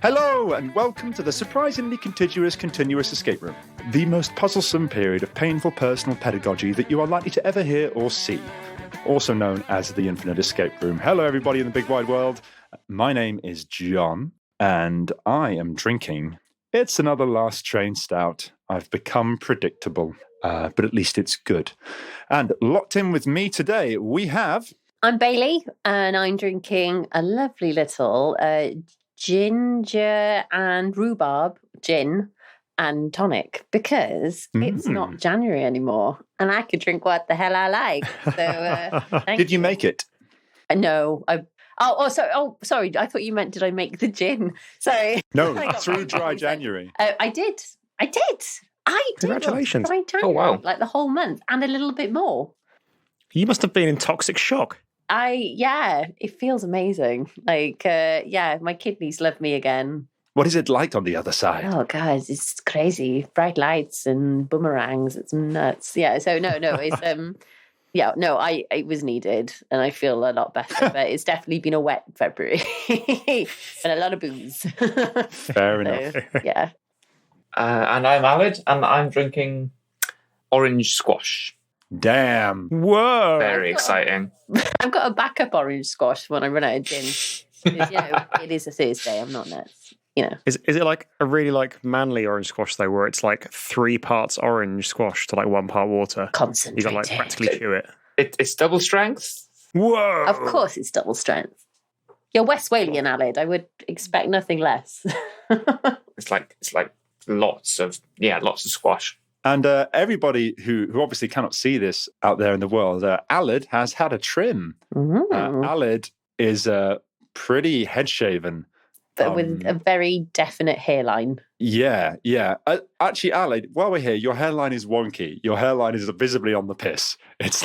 Hello and welcome to the surprisingly contiguous continuous escape room, the most puzzlesome period of painful personal pedagogy that you are likely to ever hear or see, also known as the Infinite Escape Room. Hello everybody in the big wide world. My name is John and I am drinking. It's another last train stout. I've become predictable, but at least it's good. And locked in with me today we have... I'm Bailey and I'm drinking a lovely little ginger and rhubarb gin and tonic because it's not January anymore and I could drink what the hell I like. So Did you make it? No, sorry. I thought you meant did I make the gin? Sorry. No, through dry January. I did. Congratulations. Dry January, wow. like the whole month and a little bit more. You must have been in toxic shock. It feels amazing. My kidneys love me again. What is it like on the other side? Oh, God, it's crazy. Bright lights and boomerangs. It's nuts. Yeah, so no, it's, it was needed and I feel a lot better, but it's definitely been a wet February and a lot of booze. Fair enough. Yeah. And I'm Alid and I'm drinking orange squash. Damn. Whoa. Very exciting. I've got a backup orange squash when I run out of gin. It is a Thursday. I'm not nuts. Is it like a really manly orange squash though, where it's like 3 parts orange squash to 1 part water? Concentrated. You got practically chew it. It's double strength. Whoa. Of course it's double strength. You're West Walian, Alid. I would expect nothing less. It's like lots of squash. And everybody who obviously cannot see this out there in the world, Alid has had a trim. Alid is pretty head shaven. But with a very definite hairline. Yeah. Actually, Alid, while we're here, your hairline is wonky. Your hairline is visibly on the piss. It's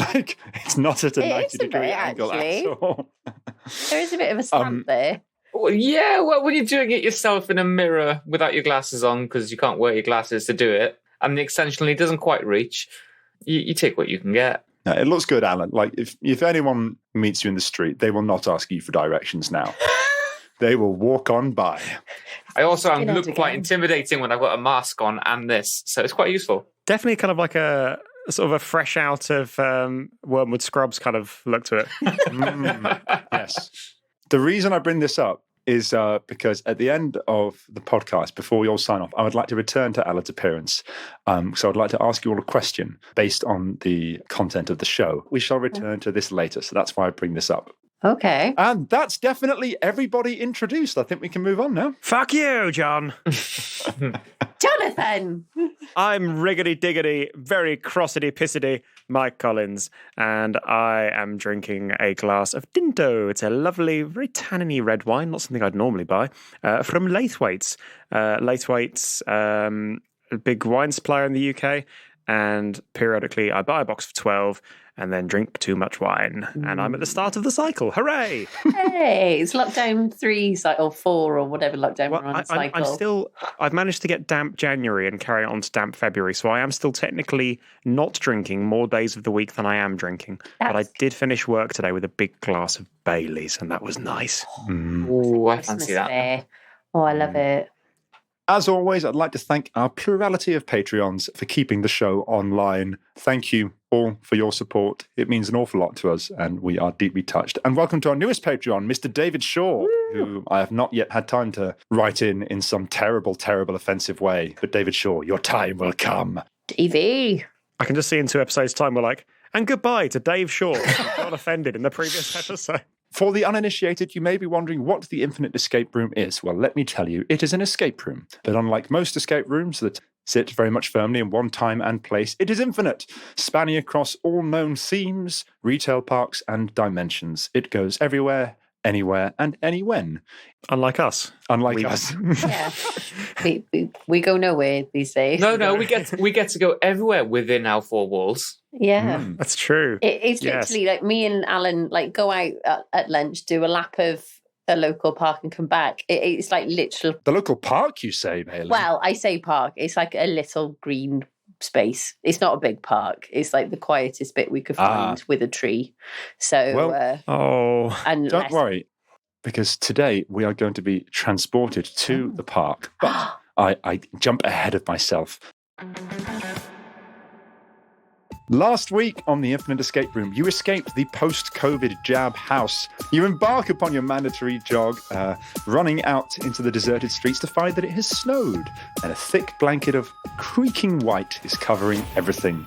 not at a 90-degree angle at all. There is a bit of a slant there. Well, yeah, well, when you're doing it yourself in a mirror without your glasses on because you can't wear your glasses to do it, and the extension doesn't quite reach, you take what you can get. No, it looks good, Alan. If anyone meets you in the street, they will not ask you for directions now. They will walk on by. I also look quite intimidating when I've got a mask on and this, so it's quite useful. Definitely kind of like a sort of a fresh out of Wormwood Scrubs kind of look to it. Yes. The reason I bring this up is because at the end of the podcast, before we all sign off, I would like to return to Alid's appearance. So I'd like to ask you all a question based on the content of the show. We shall return to this later, so that's why I bring this up. Okay. And that's definitely everybody introduced. I think we can move on now. Fuck you, John. Jonathan! I'm riggedy-diggedy, very crossity-pissity Mike Collins, and I am drinking a glass of Dinto. It's a lovely, very tanniny red wine, not something I'd normally buy, from Lʌɪʻzeɪʃ. Lʌɪʻzeɪʃ, a big wine supplier in the UK, and periodically I buy a box of 12 and then drink too much wine. And I'm at the start of the cycle. Hooray! Hey, it's lockdown 3 or 4 or whatever lockdown we're on cycle. I've managed to get damp January and carry on to damp February, so I am still technically not drinking more days of the week than I am drinking. But I did finish work today with a big glass of Baileys, and that was nice. Oh, I fancy that. Oh, I love it. As always, I'd like to thank our plurality of Patreons for keeping the show online. Thank you all for your support. It means an awful lot to us, and we are deeply touched. And welcome to our newest Patreon, Mr. David Shaw, who I have not yet had time to write in some terrible, terrible, offensive way. But David Shaw, your time will come. Davey. I can just see in 2 episodes' time we're like, and goodbye to Dave Shaw, who got offended in the previous episode. For the uninitiated, you may be wondering what the Infinite Escape Room is. Well, let me tell you, it is an escape room. But unlike most escape rooms that sit very much firmly in one time and place, it is infinite, spanning across all known themes, retail parks, and dimensions. It goes everywhere, anywhere, and anywhen. Unlike us. Unlike us. Yeah. We go nowhere these days. No, we get to go everywhere within our 4 walls. Yeah. That's true. It's literally like me and Alan go out at lunch, do a lap of a local park and come back. It's like literal. The local park, you say, Bailey? Well, I say park. It's like a little green space. It's not a big park. It's like the quietest bit we could find with a tree. So, and don't worry, because today we are going to be transported to the park. But I jump ahead of myself. Last week on the Infinite Escape Room, you escaped the post-COVID jab house. You embark upon your mandatory jog, running out into the deserted streets to find that it has snowed, and a thick blanket of creaking white is covering everything.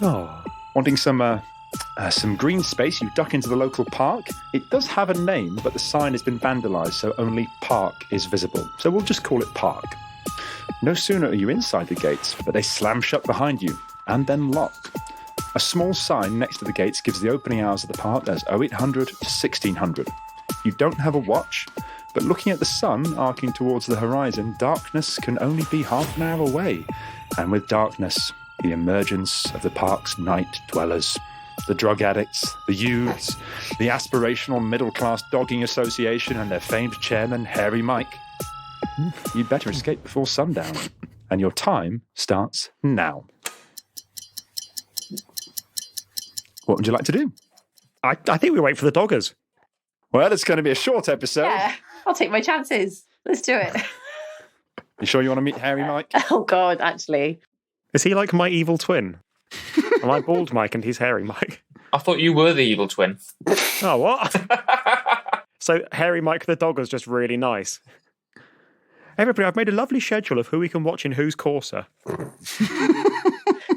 Oh, wanting some green space, you duck into the local park. It does have a name, but the sign has been vandalised, so only park is visible. So we'll just call it park. No sooner are you inside the gates, but they slam shut behind you, and then lock. A small sign next to the gates gives the opening hours of the park as 0800 to 1600. You don't have a watch, but looking at the sun arcing towards the horizon, darkness can only be half an hour away. And with darkness, the emergence of the park's night dwellers. The drug addicts, the youths, the aspirational middle-class dogging association and their famed chairman, Hairy Mike. You'd better escape before sundown. And your time starts now. What would you like to do? I think we wait for the doggers. Well, it's going to be a short episode. Yeah, I'll take my chances. Let's do it. You sure you want to meet Hairy Mike? Oh, God, actually. Is he like my evil twin? Am I bald Mike and he's Hairy Mike? I thought you were the evil twin. Oh, what? So Hairy Mike the dogger's just really nice. Everybody, I've made a lovely schedule of who we can watch in Who's Courser.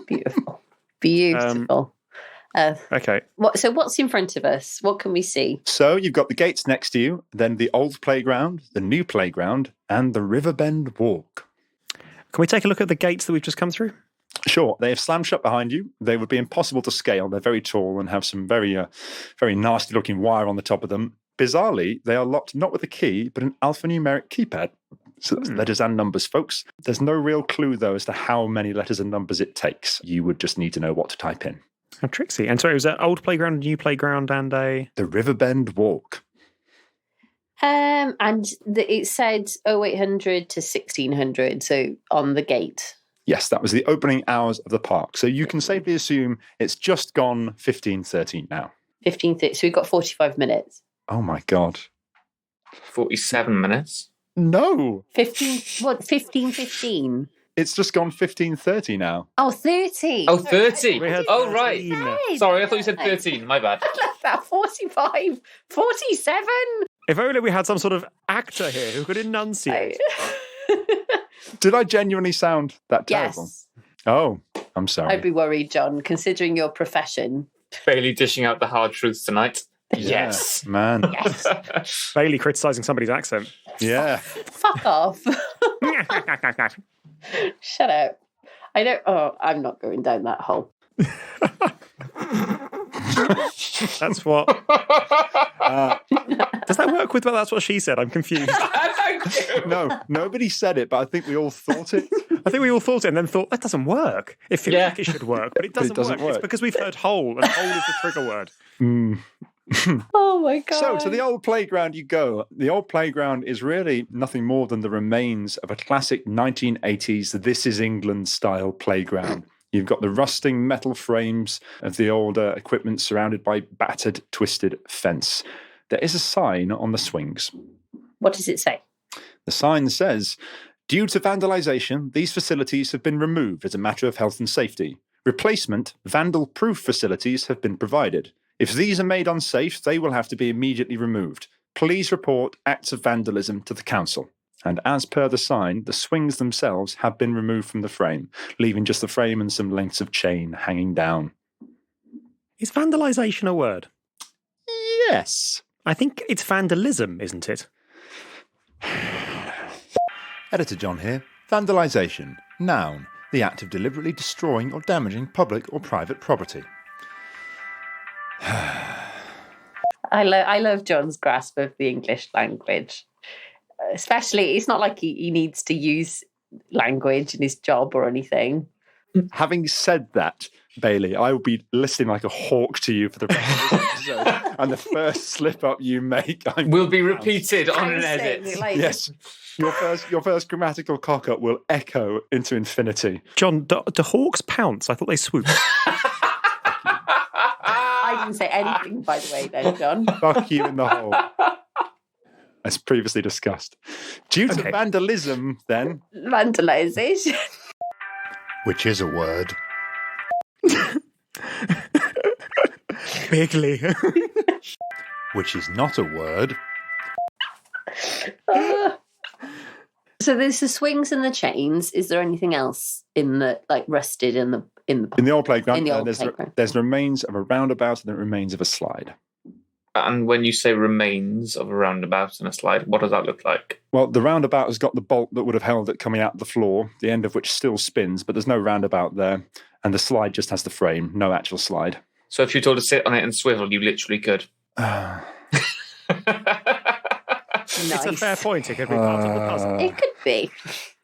Beautiful. Beautiful. Okay. So what's in front of us? What can we see? So you've got the gates next to you, then the old playground, the new playground, and the Riverbend Walk. Can we take a look at the gates that we've just come through? Sure. They have slammed shut behind you. They would be impossible to scale. They're very tall and have some very nasty-looking wire on the top of them. Bizarrely, they are locked not with a key, but an alphanumeric keypad. So that's letters and numbers, folks. There's no real clue, though, as to how many letters and numbers it takes. You would just need to know what to type in. How tricksy. And sorry, it was an old playground, new playground, and a... The Riverbend Walk. It said 0800 to 1600, so on the gate. Yes, that was the opening hours of the park. So you can safely assume it's just gone 15:13 now. 15:30, so we've got 45 minutes. Oh, my God. 47 minutes. No. 15:15? It's just gone 15:30 now. Oh, 30. Oh, 30. Oh, right. Hey, Sorry, I thought you said 13. My bad. I left that 45. 47. If only we had some sort of actor here who could enunciate. Did I genuinely sound that terrible? Yes. Oh, I'm sorry. I'd be worried, John, considering your profession. Bailey dishing out the hard truths tonight. Yeah, Yes. man. Yes. Bailey criticising somebody's accent. Yeah. Fuck off. Shut up. I'm not going down that hole. That's what... Does that work with That's What She Said? I'm confused. Thank you. No, nobody said it, but I think we all thought it. I think we all thought it and then thought, that doesn't work. It feels like it should work, but it doesn't, doesn't work. It's because we've heard hole, and hole is the trigger word. Oh my God. So to the old playground you go. The old playground is really nothing more than the remains of a classic 1980s This Is England style playground. You've got the rusting metal frames of the older equipment surrounded by battered, twisted fence. There is a sign on the swings. What does it say? The sign says, due to vandalization, these facilities have been removed as a matter of health and safety. Replacement, vandal-proof facilities have been provided. If these are made unsafe, they will have to be immediately removed. Please report acts of vandalism to the council. And as per the sign, the swings themselves have been removed from the frame, leaving just the frame and some lengths of chain hanging down. Is vandalisation a word? Yes. I think it's vandalism, isn't it? Editor John here. Vandalisation. Noun. The act of deliberately destroying or damaging public or private property. I love John's grasp of the English language. Especially, it's not like he needs to use language in his job or anything. Having said that, Bailey, I will be listening like a hawk to you for the rest of this episode. And the first slip up you make will be repeated on an edit. Yes. Your first grammatical cock up will echo into infinity. John, do hawks pounce? I thought they swoop. I didn't say anything, by the way, then, John. Fuck you in the hole. As previously discussed. Due to vandalism, then. Vandalization. Which is a word. Bigly. Which is not a word. So there's the swings and the chains. Is there anything else in the rusted in the old playground? Playground. There's remains of a roundabout and the remains of a slide. And when you say remains of a roundabout and a slide, what does that look like? Well, the roundabout has got the bolt that would have held it coming out the floor, the end of which still spins, but there's no roundabout there. And the slide just has the frame, no actual slide. So if you're told to sit on it and swivel, you literally could. It's a fair point. It could be part of the puzzle. It could be.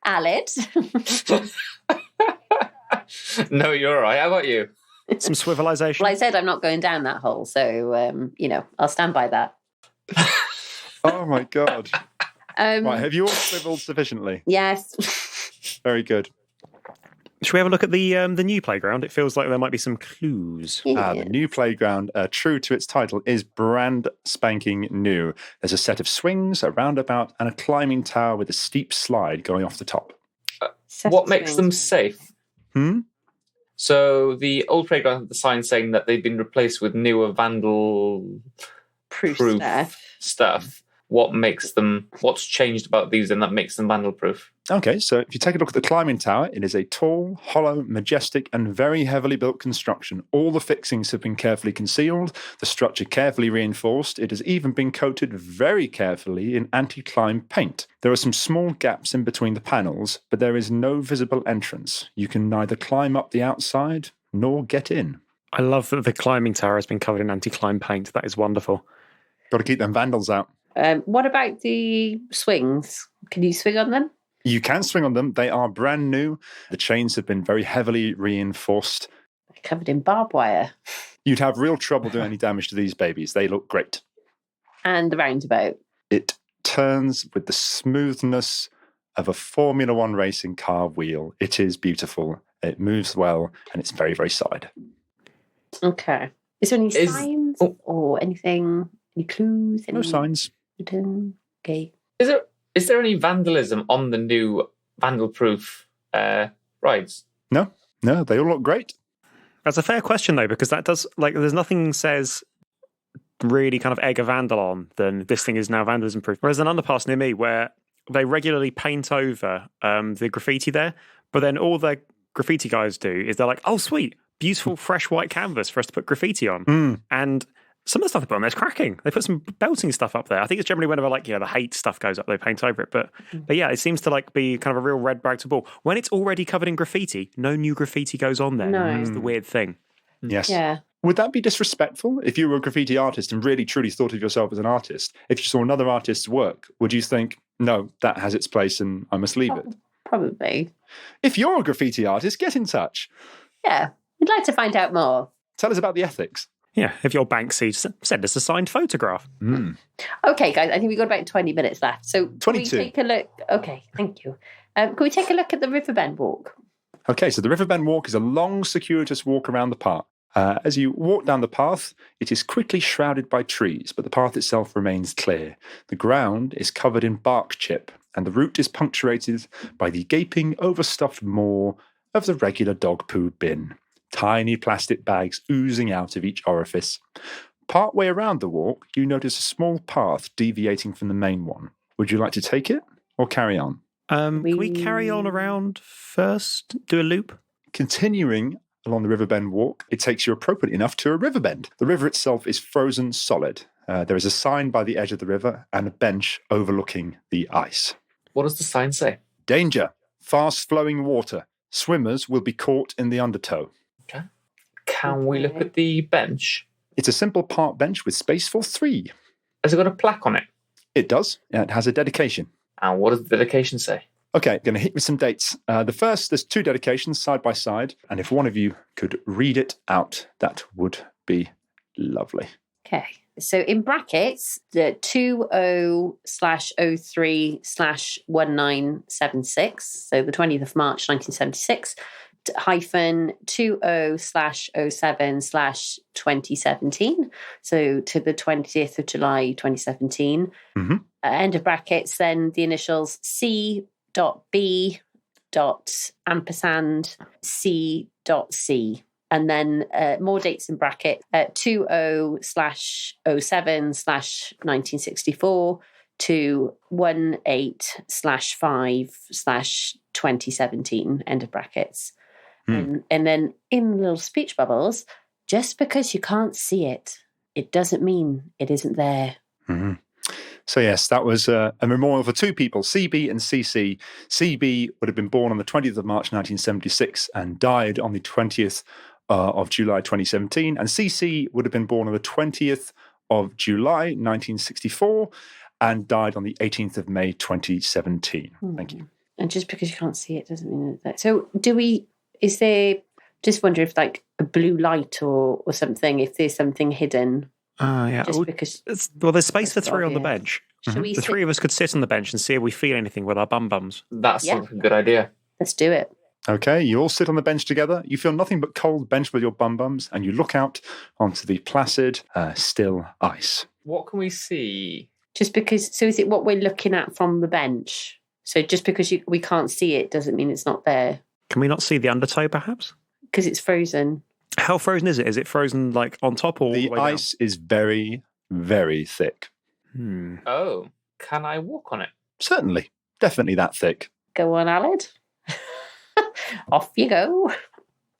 Aled. No, you're all right. How about you? Some swivelization. Well, I said I'm not going down that hole, so, I'll stand by that. Oh, my God. Right, have you all swiveled sufficiently? Yes. Very good. Should we have a look at the new playground? It feels like there might be some clues. Yeah. The new playground, true to its title, is brand spanking new. There's a set of swings, a roundabout, and a climbing tower with a steep slide going off the top. What makes them safe? So the old playground had the sign saying that they've been replaced with newer vandal-proof stuff. What's changed about these and that makes them vandal-proof? Okay, so if you take a look at the climbing tower, it is a tall, hollow, majestic, and very heavily built construction. All the fixings have been carefully concealed, the structure carefully reinforced. It has even been coated very carefully in anti-climb paint. There are some small gaps in between the panels, but there is no visible entrance. You can neither climb up the outside nor get in. I love that the climbing tower has been covered in anti-climb paint. That is wonderful. Got to keep them vandals out. What about the swings? Can you swing on them? You can swing on them. They are brand new. The chains have been very heavily reinforced. They're covered in barbed wire. You'd have real trouble doing any damage to these babies. They look great. And the roundabout. It turns with the smoothness of a Formula One racing car wheel. It is beautiful. It moves well, and it's very, very solid. Okay. Is there any signs or anything? Any clues? No signs. Okay. Is there any vandalism on the new vandal-proof rides? No, they all look great. That's a fair question, though, because that does, there's nothing says really kind of egg a vandal on than this thing is now vandalism-proof. Whereas an underpass near me where they regularly paint over the graffiti there, but then all the graffiti guys do is they're like, oh, sweet, beautiful, fresh white canvas for us to put graffiti on. And some of the stuff they put on there is cracking. They put some belting stuff up there. I think it's generally whenever the hate stuff goes up, they paint over it. But yeah, it seems to be kind of a real red rag to bull. When it's already covered in graffiti, no new graffiti goes on there. No. It's the weird thing. Yes. Yeah. Would that be disrespectful if you were a graffiti artist and really truly thought of yourself as an artist? If you saw another artist's work, would you think, no, that has its place and I must leave it? Probably. If you're a graffiti artist, get in touch. Yeah. We'd like to find out more. Tell us about the ethics. Yeah, if you're Banksy, send us a signed photograph. Okay, guys, I think we've got about 20 minutes left. So can 22. we take a look? Okay, thank you. Can we take a look at the Riverbend Walk? Okay, so the Riverbend Walk is a long, circuitous walk around the park. As you walk down the path, it is quickly shrouded by trees, but the path itself remains clear. The ground is covered in bark chip, and the route is punctuated by the gaping, overstuffed maw of the regular dog poo bin. Tiny plastic bags oozing out of each orifice. Partway around the walk, you notice a small path deviating from the main one. Would you like to take it or carry on? Can we carry on around first? Do a loop? Continuing along the Riverbend Walk, it takes you appropriately enough to a riverbend. The river itself is frozen solid. There is a sign by the edge of the river and a bench overlooking the ice. What does the sign say? Danger. Fast-flowing water. Swimmers will be caught in the undertow. Okay. Can we look at the bench? It's a simple park bench with space for 3. Has it got a plaque on it? It does. It has a dedication. And what does the dedication say? Okay, going to hit with some dates. The first, there's 2 dedications side by side, and if one of you could read it out, that would be lovely. Okay. So in brackets, the 20/03/1976, so the 20th of March 1976, hyphen 20/07/2017, so to the 20th of July 2017. Mm-hmm. End of brackets, then the initials C.B.ampersand C.C. And then more dates in bracket, 20/07/1964 to 18/5/2017, end of brackets. And then in little speech bubbles, just because you can't see it, it doesn't mean it isn't there. Mm-hmm. So yes, that was a memorial for 2 people, CB and CC. CB would have been born on the 20th of March 1976 and died on the 20th of July 2017. And CC would have been born on the 20th of July 1964 and died on the 18th of May 2017. Thank you. And just because you can't see it doesn't mean that. So is there, just wonder if like a blue light or something, if there's something hidden. Yeah. Just because there's space for 3 on the bench. We the 3 of us could sit on the bench and see if we feel anything with our bums. That's a good idea. Let's do it. Okay, you all sit on the bench together. You feel nothing but cold bench with your bums, and you look out onto the placid, still ice. What can we see? Just because, so is it what we're looking at from the bench? So just because we can't see it doesn't mean it's not there. Can we not see the undertow, perhaps? Because it's frozen. How frozen is it? Is it frozen like on top or all the way ice down? Is very, very thick. Oh, can I walk on it? Certainly. Definitely that thick. Go on, Aled. Off you go.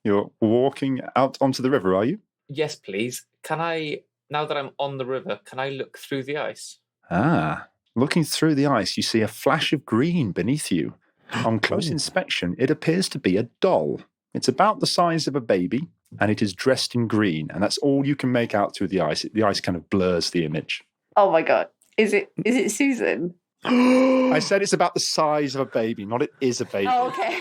You're walking out onto the river, are you? Yes, please. Can I, now that I'm on the river, can I look through the ice? Looking through the ice, you see a flash of green beneath you. On close inspection, it appears to be a doll. It's about the size of a baby, and it is dressed in green, and that's all you can make out through the ice. The ice kind of blurs the image. Oh my God. Is it Susan? I said it's about the size of a baby, not it is a baby. Oh, okay.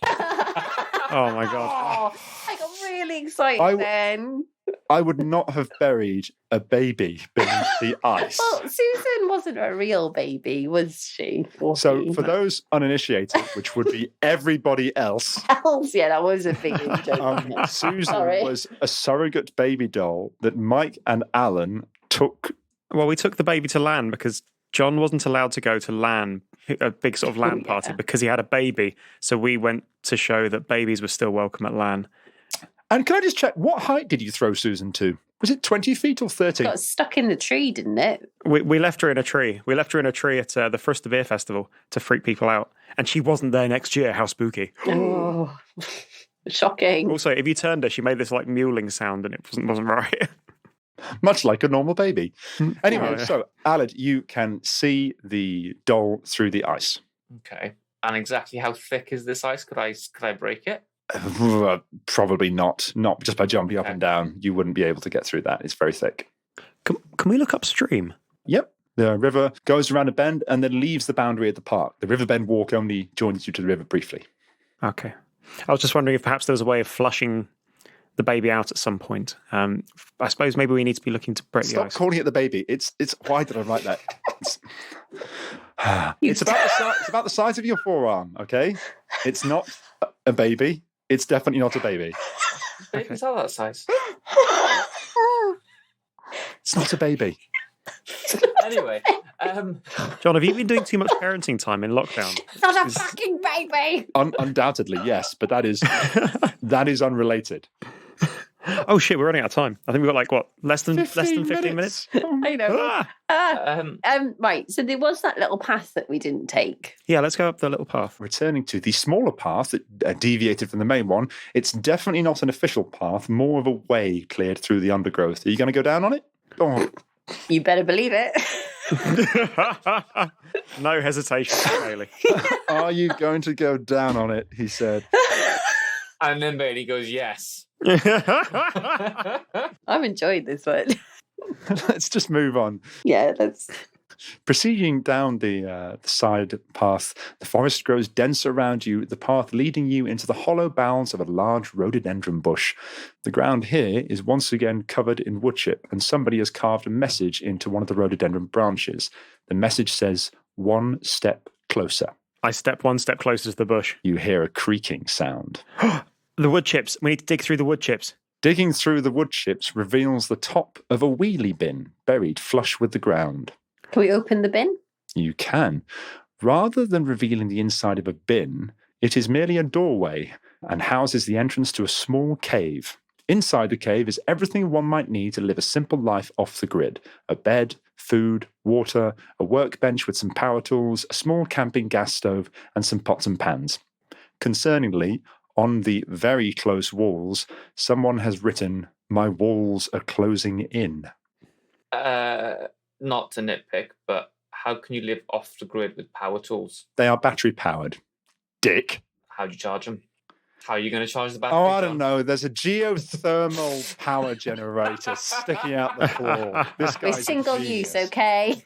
Oh my God. Oh, I got really excited then. I would not have buried a baby beneath the ice. Well, Susan wasn't a real baby, was she? So for those uninitiated, which would be everybody else, that was a big joke. Susan was a surrogate baby doll that Mike and Alan took. Well, we took the baby to LAN because John wasn't allowed to go to LAN, a big sort of LAN party, because he had a baby. So we went to show that babies were still welcome at LAN. And can I just check, what height did you throw Susan to? Was it 20 feet or 30? It got stuck in the tree, didn't it? We left her in a tree. We left her in a tree at the Frust of Beer Festival to freak people out. And she wasn't there next year. How spooky. Oh, shocking. Also, if you turned her, she made this like mewling sound and it wasn't right. Much like a normal baby. Anyway, so Aled, you can see the doll through the ice. Okay. And exactly how thick is this ice? Could I break it? Probably not. Not just by jumping up and down. You wouldn't be able to get through that. It's very thick. Can we look upstream? Yep. The river goes around a bend and then leaves the boundary of the park. The Riverbend Walk only joins you to the river briefly. Okay. I was just wondering if perhaps there was a way of flushing the baby out at some point. I suppose maybe we need to be looking to break the ice. Stop calling it the baby. It's why did I write that? It's about the size of your forearm, okay? It's not a baby. It's definitely not a baby. Babies are that size. It's not a baby. Anyway, John, have you been doing too much parenting time in lockdown? It's not a fucking baby. Undoubtedly, yes, but that is unrelated. Oh shit, we're running out of time. I think we've got like less than 15 minutes. I know. Right, so there was that little path that we didn't take. Yeah, let's go up the little path. Returning to the smaller path that deviated from the main one, it's definitely not an official path, more of a way cleared through the undergrowth. Are you going to go down on it? Oh. You better believe it. No hesitation, Bailey. Are you going to go down on it? He said. And then Bailey goes, yes. I'm enjoying this one. Let's just move on. Yeah, let's. Proceeding down the side path, the forest grows dense around you, the path leading you into the hollow boughs of a large rhododendron bush. The ground here is once again covered in wood chip, and somebody has carved a message into one of the rhododendron branches. The message says, 1 step closer. I step 1 step closer to the bush. You hear a creaking sound. The wood chips. We need to dig through the wood chips. Digging through the wood chips reveals the top of a wheelie bin, buried flush with the ground. Can we open the bin? You can. Rather than revealing the inside of a bin, it is merely a doorway and houses the entrance to a small cave. Inside the cave is everything one might need to live a simple life off the grid. A bed, food, water, a workbench with some power tools, a small camping gas stove, and some pots and pans. Concerningly, on the very close walls, someone has written, "My walls are closing in." Not to nitpick, but how can you live off the grid with power tools? They are battery powered. Dick. How do you charge them? How are you going to charge the battery? Oh, I don't know. There's a geothermal power generator sticking out the floor. This We're guy's single genius. use, okay?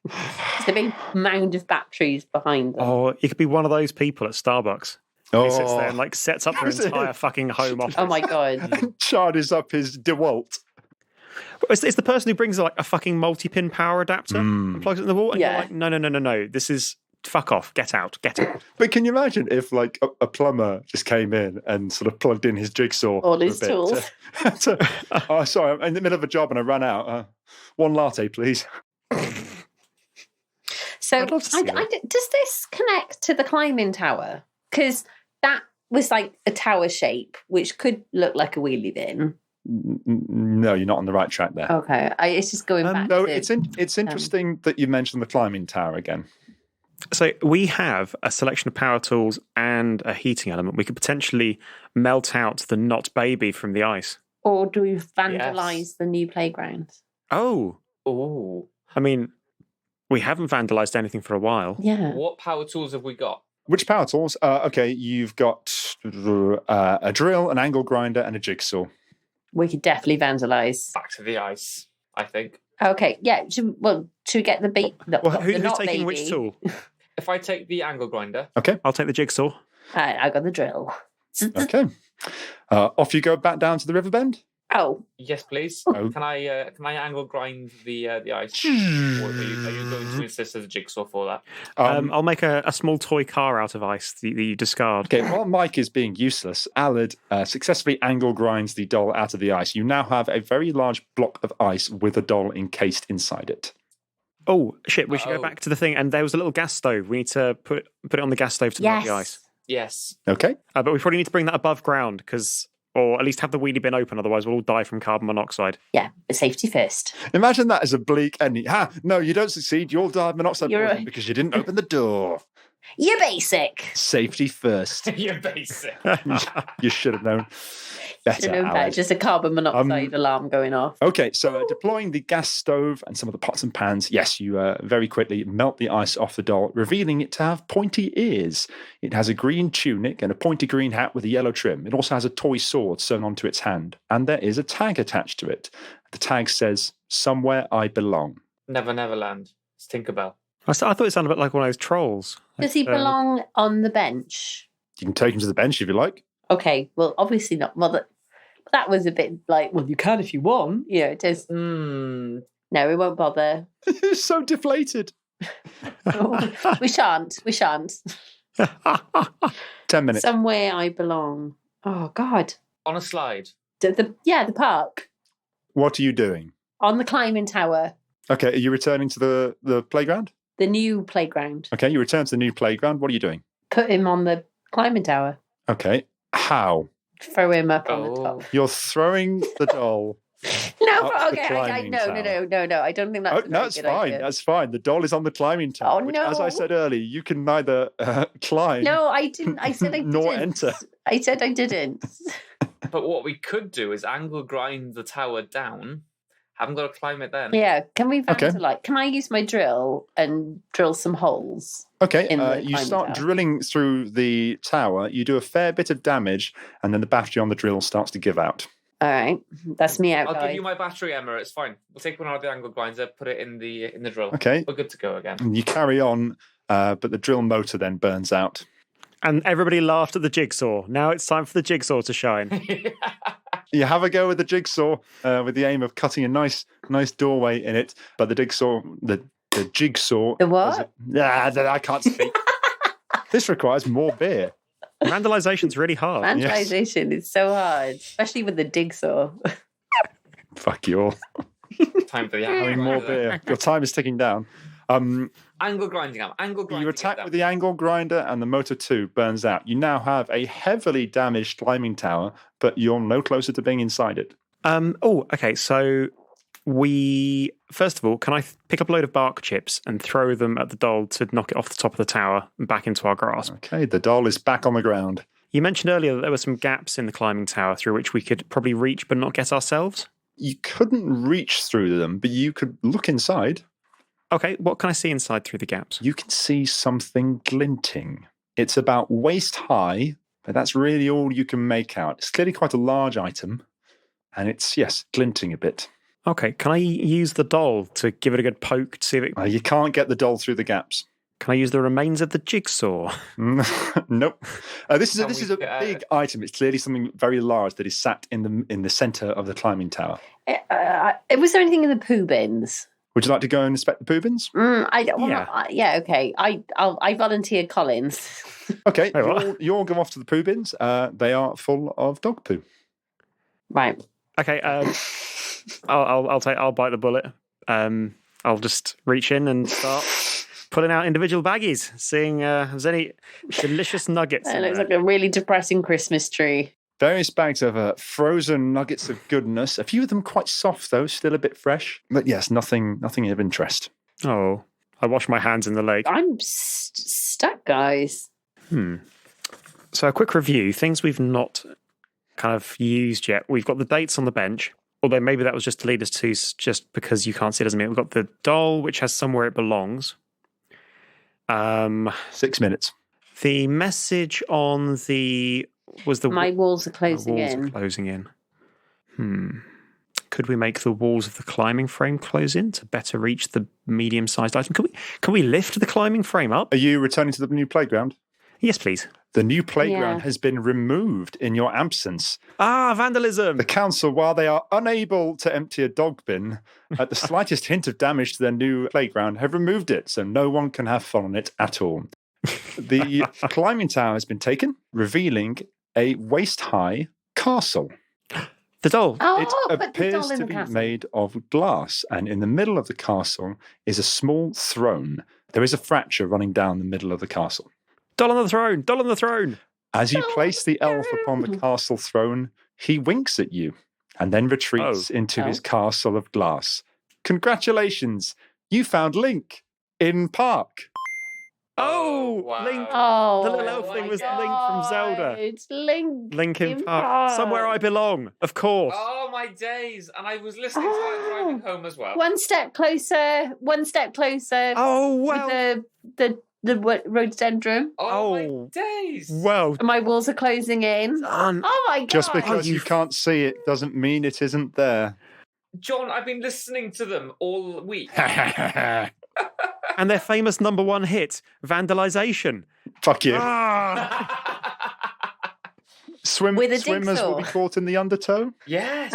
There's a big mound of batteries behind them. Oh, you could be one of those people at Starbucks. He sits there and Oh, like sets up their Is it? entire fucking home office. Oh my god. and charges up his DeWalt. It's the person who brings like a fucking multi-pin power adapter and plugs it in the wall. And Yeah. you're like, no. This is fuck off. Get out. But can you imagine if, like, a plumber just came in and sort of plugged in his jigsaw? All for his a bit tools. oh, sorry, I'm in the middle of a job and I ran out. 1 latte, please. So, I'd love to see does this connect to the climbing tower? Because that was like a tower shape, which could look like a wheelie bin. No, you're not on the right track there. Okay, it's just going back No, to... it's interesting that you mentioned the climbing tower again. So we have a selection of power tools and a heating element. We could potentially melt out the Not Baby from the ice. Or do we vandalise the new playground? Oh, I mean, we haven't vandalised anything for a while. Yeah. What power tools have we got? Which power tools? Okay, you've got a drill, an angle grinder, and a jigsaw. We could definitely vandalise. Back to the ice, I think. Okay, yeah. Should we get the beat? Well, who's taking which tool? If I take the angle grinder, Okay, I'll take the jigsaw. I got the drill. okay. Off you go back down to the riverbend. Oh, yes, please. Oh. Can I angle grind the ice? Or are you going to insist as a jigsaw for that? I'll make a small toy car out of ice that you discard. Okay, while Mike is being useless, Alad successfully angle grinds the doll out of the ice. You now have a very large block of ice with a doll encased inside it. Oh, shit, we should go back to the thing. And there was a little gas stove. We need to put it on the gas stove to melt the ice. Yes. Okay. But we probably need to bring that above ground or at least have the wheelie bin open. Otherwise, we'll all die from carbon monoxide. yeah. Safety first. Imagine that as a bleak ending. No, you don't succeed. You'll die of monoxide poisoning because you didn't open the door. You're basic. Safety first. You're basic. You should have known better, Alad. Just a carbon monoxide alarm going off. Okay, so deploying the gas stove and some of the pots and pans, yes, you very quickly melt the ice off the doll, revealing it to have pointy ears. It has a green tunic and a pointy green hat with a yellow trim. It also has a toy sword sewn onto its hand, and there is a tag attached to it. The tag says, "Somewhere I belong." Never Neverland. It's Tinkerbell. I thought it sounded a bit like one of those trolls. Does he belong on the bench? You can take him to the bench if you like. Okay, well, obviously not. Well, that was a bit like, well, you can if you want. You know, it does. No, we won't bother. It's so deflated. We shan't. 10 minutes. Somewhere I belong. Oh, God. On a slide. The park. What are you doing? On the climbing tower. Okay, are you returning to the playground? The new playground. Okay, you return to the new playground. What are you doing? Put him on the climbing tower. Okay, how? Throw him up on the top. You're throwing the doll. No, up the okay, climbing no. I don't think that's No, that's fine. idea. That's fine. The doll is on the climbing tower. Oh, which, as I no. said earlier, you can neither climb No, I didn't. I said I didn't. nor enter. I said I didn't. But what we could do is angle grind the tower down. Haven't got to climb it then. Yeah, can we Okay. vandalize? Can I use my drill and drill some holes? Okay, In the you climbing start tower. drilling through the tower. You do a fair bit of damage, and then the battery on the drill starts to give out. All right, that's me out, I'll guys. give you my battery, Emma. It's fine. We'll take one out of the angle grinder, put it in the drill. Okay. We're good to go again. And you carry on, but the drill motor then burns out. And everybody laughed at the jigsaw. Now it's time for the jigsaw to shine. You have a go with the jigsaw with the aim of cutting a nice doorway in it, but the jigsaw. The what? I can't speak. This requires more beer. Vandalization's really hard. Vandalization is so hard, especially with the jigsaw. Fuck you all. Time for the Having angle more grinder. beer. Your time is ticking down. Angle grinding. Angle grinding. You attack with the angle grinder and the motor 2 burns out. You now have a heavily damaged climbing tower, but you're no closer to being inside it. Okay. So first of all, can I pick up a load of bark chips and throw them at the doll to knock it off the top of the tower and back into our grasp? Okay, the doll is back on the ground. You mentioned earlier that there were some gaps in the climbing tower through which we could probably reach but not get ourselves. You couldn't reach through them, but you could look inside. Okay, what can I see inside through the gaps? You can see something glinting. It's about waist high, but that's really all you can make out. It's clearly quite a large item, and it's, yes, glinting a bit. Okay, can I use the doll to give it a good poke to see if it... You can't get the doll through the gaps. Can I use the remains of the jigsaw? Nope. This is a big item. It's clearly something very large that is sat in the centre of the climbing tower. Was there anything in the poo bins? Would you like to go and inspect the poo bins? Okay. I volunteer Collins. Okay, Wait, what? you'll go off to the poo bins. They are full of dog poo. Right. Okay, I'll bite the bullet. I'll just reach in and start pulling out individual baggies, seeing if there's any delicious nuggets. It looks like a really depressing Christmas tree. Various bags of frozen nuggets of goodness. A few of them quite soft, though, still a bit fresh. But yes, nothing of interest. Oh, I wash my hands in the lake. I'm stuck, guys. So a quick review, things we've not kind of used yet. We've got the dates on the bench, although maybe that was just to lead us to just because you can't see it doesn't mean. We've got the doll, which has somewhere it belongs. 6 minutes. The message on My walls are closing in. Closing in. Could we make the walls of the climbing frame close in to better reach the medium-sized item? Can we lift the climbing frame up? Are you returning to the new playground? Yes, please. The new playground has been removed in your absence. Vandalism! The council, while they are unable to empty a dog bin, at the slightest hint of damage to their new playground, have removed it, so no one can have fun on it at all. The climbing tower has been taken, revealing a waist-high castle. The doll. It appears to be made of glass, and in the middle of the castle is a small throne. There is a fracture running down the middle of the castle. Doll on the throne! Doll on the throne! As you place the elf upon the castle throne, he winks at you and then retreats into his castle of glass. Congratulations! You found Link in Park. Oh, wow. Link. Oh, The little elf thing was Link from Zelda. It's Link. Linkin Park. Somewhere I belong, of course. Oh my days! And I was listening to it driving home as well. One step closer. One step closer. Oh, well. With the rhododendron. Oh my days! Well, My walls are closing in. done. Oh my god! Just because you can't see it doesn't mean it isn't there. John, I've been listening to them all week. And their famous number one hit, Vandalization. Fuck you. With a Swimmers jigsaw. will be caught in the undertow. Yes.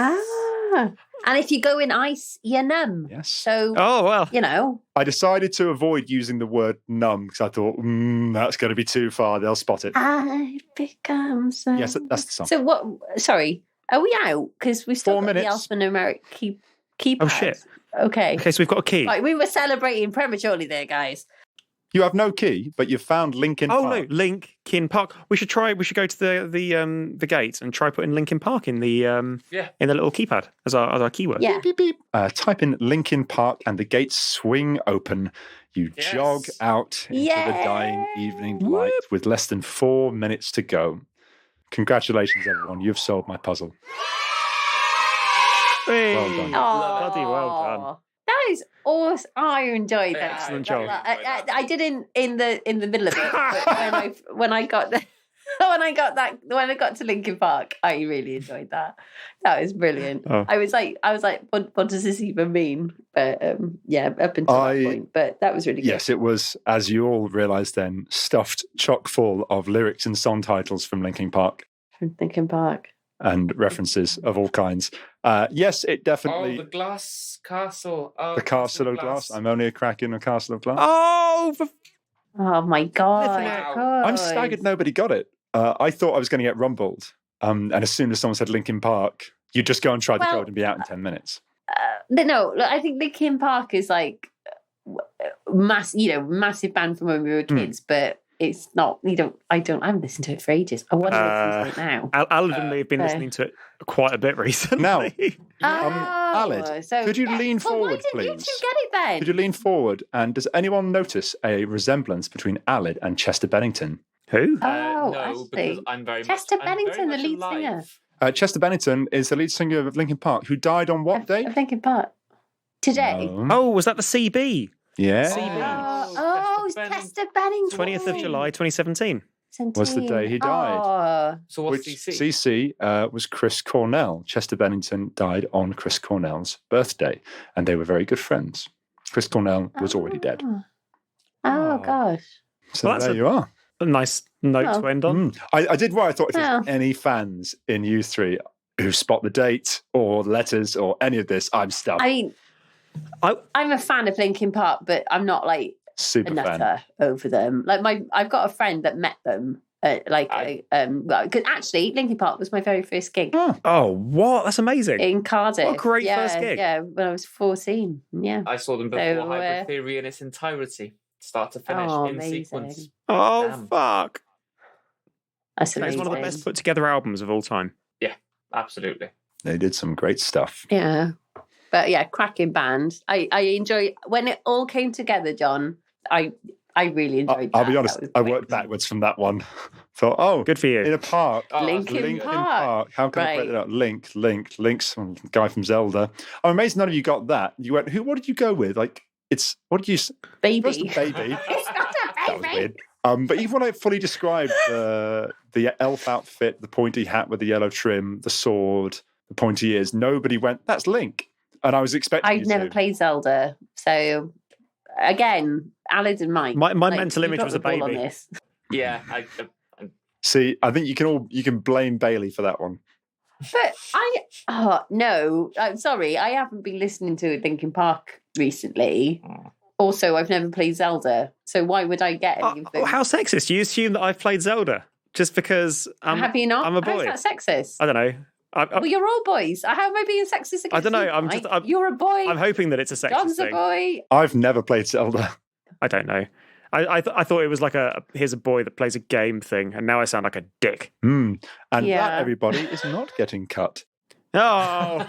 And if you go in ice, you're numb. Yes. So, Oh, well. you know. I decided to avoid using the word numb because I thought, that's going to be too far. They'll spot it. I become so... Yes, that's the song. So what... Sorry. Are we out? Because we've still 4 got minutes. the alphanumeric keypad. Oh, shit. Okay. Okay, so we've got a key. Right, we were celebrating prematurely there, guys. You have no key, but you've found Linkin Park. No, Linkin Park. We should go to the gate and try putting Linkin Park in the in the little keypad as our keyword. Yeah. Beep, beep. Type in Linkin Park and the gates swing open. You jog out into the dying evening light with less than 4 minutes to go. Congratulations, everyone. You've solved my puzzle. Hey. Well done. Bloody well done. That is awesome. I enjoyed that. Excellent job. I did in the middle of it, but when I got the when I got to Linkin Park, I really enjoyed that. That was brilliant. Oh. I was like, what does this even mean? But yeah, up until that point. But that was really good. Yes, it was, as you all realised then, stuffed chock full of lyrics and song titles from Linkin Park. From Linkin Park. And references of all kinds. Yes, it definitely... Oh, the glass castle. Oh, the castle of glass. I'm only a crack in a castle of glass. Oh my God. Wow. I'm staggered nobody got it. I thought I was going to get rumbled. And as soon as someone said Linkin Park, you'd just go and try the code and be out in 10 minutes. No, I think Linkin Park is like massive band from when we were kids, but it's not. I haven't listened to it for ages. I want to listen to it now. Alid and me have been listening to it quite a bit recently. Now, Alid, could you lean forward, please? Why didn't you two get it then? Could you lean forward? And does anyone notice a resemblance between Alid and Chester Bennington? Who? No, because I'm very Chester much, Bennington, I'm very the much lead alive. singer. Chester Bennington is the lead singer of Linkin Park, who died on what day? Of Linkin Park. Today. No. Oh, was that the CB? Yeah. It's Chester Bennington. 20th of July, 2017. Was the day he died. Oh. So what's Which CC? CC was Chris Cornell. Chester Bennington died on Chris Cornell's birthday, and they were very good friends. Chris Cornell was already dead. Oh, gosh. So Well, there you are. A nice note to end on. I did what I thought. If there's any fans in you three who spot the date or letters or any of this, I'm stuck. I mean, I'm a fan of Linkin Park, but I'm not like Super a nutter fan. over them. Like I've got a friend that met them. Because actually, Linkin Park was my very first gig Oh, what? That's amazing. in Cardiff. What a great first gig. Yeah, when I was 14. Yeah. I saw them before So, Hybrid Theory in its entirety, start to finish, in amazing. sequence. Oh, Damn. fuck. That's It's amazing. one of the best put together albums of all time. Yeah, absolutely. They did some great stuff. Yeah. But yeah, cracking band. I enjoy when it all came together, John. I really enjoyed that. I'll be honest, That was I great. worked backwards from that one. Thought, oh, Good for you. in a park. Oh, Linkin Park. How can I Right. break that out? Link's guy from Zelda. I'm amazed none of you got that. You went, what did you go with? Like, what did you... Baby. First, the baby. It's not a That was baby. weird. But even when I fully described the elf outfit, the pointy hat with the yellow trim, the sword, the pointy ears, nobody went, that's Link. And I was expecting I'd you never to. played Zelda. So, again, Alid and Mike. My mental you image got was the a ball on baby. this. Yeah, See, I think you can blame Bailey for that one. But no, I'm sorry. I haven't been listening to Linkin Park recently. Also, I've never played Zelda. So why would I get any of them? How sexist. You assume that I've played Zelda just because Have you not? I'm a boy. How's that sexist? I don't know. Well, you're all boys. How am I being sexist against I don't know. you, Mike? You're a boy. I'm hoping that it's a sexist John's a thing. boy. I've never played Zelda. I don't know. I thought it was like here's a boy that plays a game thing, and now I sound like a dick. And Yeah. that, everybody, is not getting cut. Oh,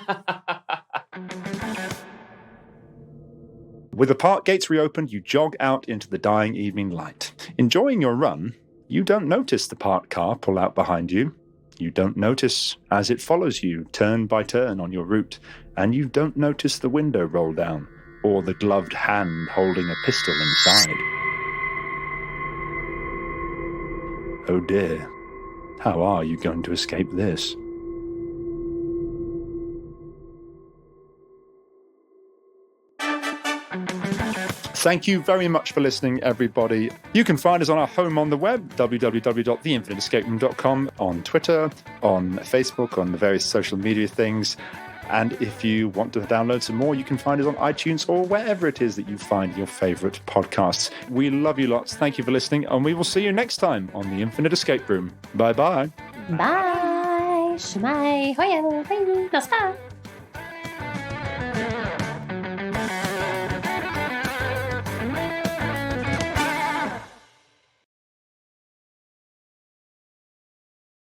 With the park gates reopened, you jog out into the dying evening light. Enjoying your run, you don't notice the parked car pull out behind you. You don't notice as it follows you turn by turn on your route, and you don't notice the window roll down or the gloved hand holding a pistol inside. Oh dear, how are you going to escape this? Thank you very much for listening, everybody. You can find us on our home on the web, www.theinfiniteescaperoom.com, on Twitter, on Facebook, on the various social media things. And if you want to download some more, you can find us on iTunes or wherever it is that you find your favourite podcasts. We love you lots. Thank you for listening, and we will see you next time on The Infinite Escape Room. Bye-bye. Bye. Shmai. Hoya. Nasta.